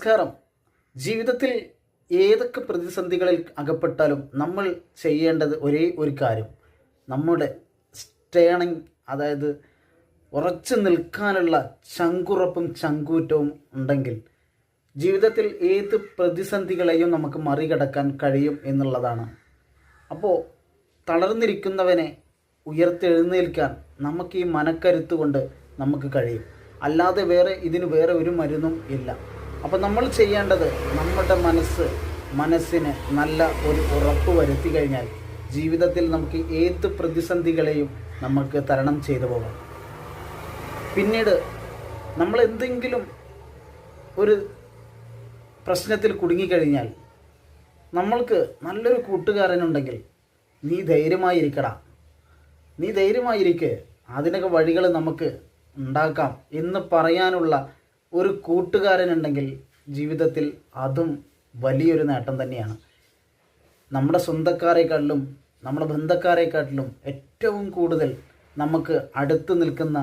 നമസ്കാരം. ജീവിതത്തിൽ ഏതൊക്കെ പ്രതിസന്ധികളിൽ അകപ്പെട്ടാലും നമ്മൾ ചെയ്യേണ്ടത് ഒരേ ഒരു കാര്യം, നമ്മുടെ സ്റ്റേണിങ്, അതായത് ഉറച്ചു നിൽക്കാനുള്ള ചങ്കുറപ്പും ചങ്കൂറ്റവും ഉണ്ടെങ്കിൽ ജീവിതത്തിൽ ഏത് പ്രതിസന്ധികളെയും നമുക്ക് മറികടക്കാൻ കഴിയും എന്നുള്ളതാണ്. അപ്പോൾ തളർന്നിരിക്കുന്നവനെ ഉയർത്തെഴുന്നേൽക്കാൻ നമുക്ക് ഈ മനക്കരുത്ത് കൊണ്ട് നമുക്ക് കഴിയും. അല്ലാതെ ഇതിന് വേറെ ഒരു മരുന്നും ഇല്ല. അപ്പോൾ നമ്മൾ ചെയ്യേണ്ടത് നമ്മുടെ മനസ്സിന് നല്ല ഒരു ഉറപ്പ് വരുത്തി കഴിഞ്ഞാൽ ജീവിതത്തിൽ നമുക്ക് ഏത് പ്രതിസന്ധികളെയും നമുക്ക് തരണം ചെയ്തു പോകാം. പിന്നീട് നമ്മൾ എന്തെങ്കിലും ഒരു പ്രശ്നത്തിൽ കുടുങ്ങിക്കഴിഞ്ഞാൽ നമ്മൾക്ക് നല്ലൊരു കൂട്ടുകാരനുണ്ടെങ്കിൽ നീ ധൈര്യമായിരിക്കടാ, നീ ധൈര്യമായിരിക്കെ, അതിനൊക്കെ വഴികൾ നമുക്ക് ഉണ്ടാക്കാം എന്ന് പറയാനുള്ള ഒരു കൂട്ടുകാരനുണ്ടെങ്കിൽ ജീവിതത്തിൽ അതും വലിയൊരു നേട്ടം തന്നെയാണ്. നമ്മുടെ സ്വന്തക്കാരെക്കാട്ടിലും നമ്മുടെ ബന്ധക്കാരെക്കാട്ടിലും ഏറ്റവും കൂടുതൽ നമുക്ക് അടുത്ത് നിൽക്കുന്ന,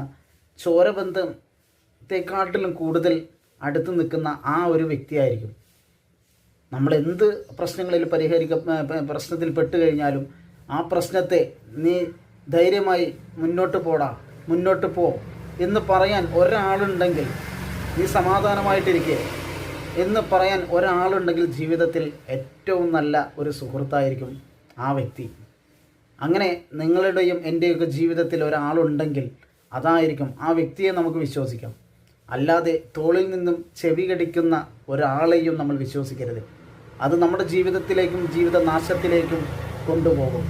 ചോരബന്ധത്തെക്കാട്ടിലും കൂടുതൽ അടുത്ത് നിൽക്കുന്ന ആ ഒരു വ്യക്തിയായിരിക്കും. നമ്മൾ എന്ത് പ്രശ്നങ്ങളിൽ പ്രശ്നത്തിൽ പെട്ട് കഴിഞ്ഞാലും ആ പ്രശ്നത്തെ നീ ധൈര്യമായി മുന്നോട്ട് പോ എന്ന് പറയാൻ ഒരാളുണ്ടെങ്കിൽ, നീ സമാധാനമായിട്ടിരിക്കുക എന്ന് പറയാൻ ഒരാളുണ്ടെങ്കിൽ ജീവിതത്തിൽ ഏറ്റവും നല്ല ഒരു സുഹൃത്തായിരിക്കും ആ വ്യക്തി. അങ്ങനെ നിങ്ങളുടെയും എൻ്റെയൊക്കെ ജീവിതത്തിൽ ഒരാളുണ്ടെങ്കിൽ അതായിരിക്കും, ആ വ്യക്തിയെ നമുക്ക് വിശ്വസിക്കാം. അല്ലാതെ തോളിൽ നിന്നും ചെവി കടിക്കുന്ന ഒരാളെയും നമ്മൾ വിശ്വസിക്കരുത്. അത് നമ്മുടെ ജീവിതത്തിലേക്കും ജീവിതനാശത്തിലേക്കും കൊണ്ടുപോകും.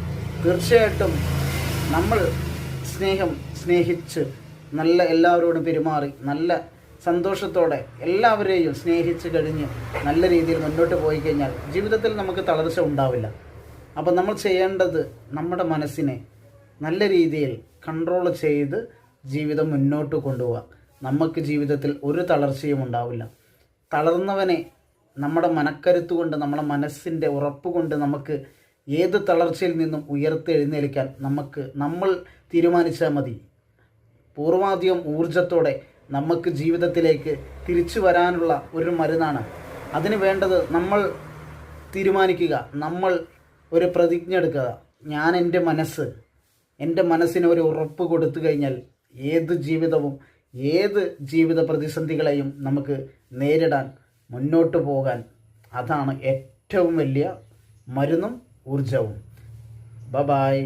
തീർച്ചയായിട്ടും നമ്മൾ സ്നേഹിച്ച് നല്ല എല്ലാവരോടും പെരുമാറി നല്ല സന്തോഷത്തോടെ എല്ലാവരെയും സ്നേഹിച്ച് കഴിഞ്ഞ് നല്ല രീതിയിൽ മുന്നോട്ട് പോയി കഴിഞ്ഞാൽ ജീവിതത്തിൽ നമുക്ക് തളർച്ച ഉണ്ടാവില്ല. അപ്പോൾ നമ്മൾ ചെയ്യേണ്ടത് നമ്മുടെ മനസ്സിനെ നല്ല രീതിയിൽ കൺട്രോൾ ചെയ്ത് ജീവിതം മുന്നോട്ട് കൊണ്ടുപോകാം. നമുക്ക് ജീവിതത്തിൽ ഒരു തളർച്ചയും ഉണ്ടാവില്ല. തളർന്നവനെ നമ്മുടെ മനക്കരുത്ത് കൊണ്ട്, നമ്മുടെ മനസ്സിൻ്റെ ഉറപ്പ് കൊണ്ട് നമുക്ക് ഏത് തളർച്ചയിൽ നിന്നും ഉയർത്തെഴുന്നേൽക്കാൻ നമ്മൾ തീരുമാനിച്ചാൽ മതി. പൂർവാധികം ഊർജത്തോടെ നമുക്ക് ജീവിതത്തിലേക്ക് തിരിച്ചു വരാനുള്ള ഒരു മരുന്നാണ്. അതിന് വേണ്ടത് നമ്മൾ തീരുമാനിക്കുക, നമ്മൾ ഒരു പ്രതിജ്ഞ എടുക്കുക. ഞാൻ എൻ്റെ മനസ്സിന് ഒരു ഉറപ്പ് കൊടുത്തു കഴിഞ്ഞാൽ ഏത് ജീവിത പ്രതിസന്ധികളെയും നമുക്ക് നേരിടാൻ, മുന്നോട്ട് പോകാൻ അതാണ് ഏറ്റവും വലിയ മരുന്നും ഊർജവും. ബൈ.